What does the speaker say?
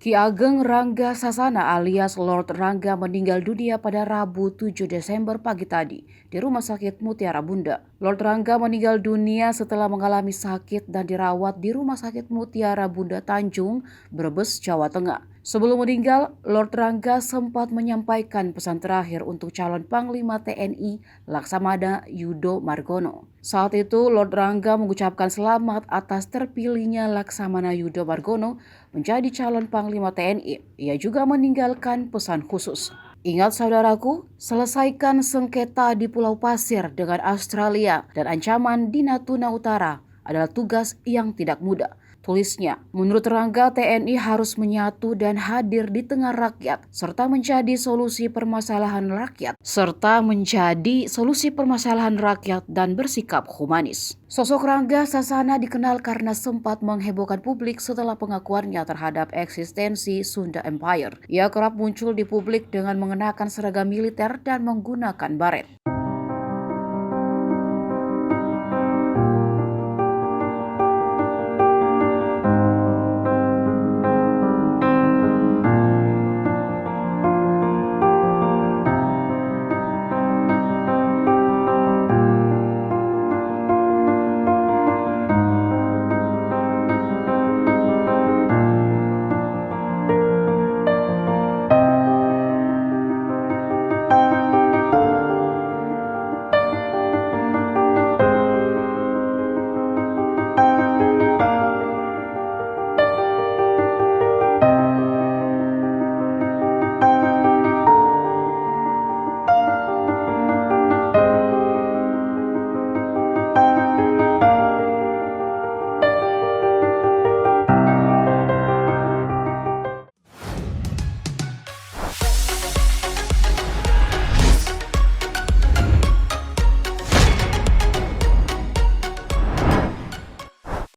Ki Ageng Rangga Sasana alias Lord Rangga meninggal dunia pada Rabu 7 Desember pagi tadi di Rumah Sakit Mutiara Bunda. Lord Rangga meninggal dunia setelah mengalami sakit dan dirawat di Rumah Sakit Mutiara Bunda Tanjung, Brebes, Jawa Tengah. Sebelum meninggal, Lord Rangga sempat menyampaikan pesan terakhir untuk calon Panglima TNI Laksamana Yudo Margono. Saat itu, Lord Rangga mengucapkan selamat atas terpilihnya Laksamana Yudo Margono menjadi calon Panglima TNI. Ia juga meninggalkan pesan khusus. Ingat saudaraku, selesaikan sengketa di Pulau Pasir dengan Australia dan ancaman di Natuna Utara adalah tugas yang tidak mudah. Tulisnya, menurut Rangga TNI harus menyatu dan hadir di tengah rakyat serta menjadi solusi permasalahan rakyat dan bersikap humanis. Sosok Rangga Sasana dikenal karena sempat menghebohkan publik setelah pengakuannya terhadap eksistensi Sunda Empire. Ia kerap muncul di publik dengan mengenakan seragam militer dan menggunakan baret.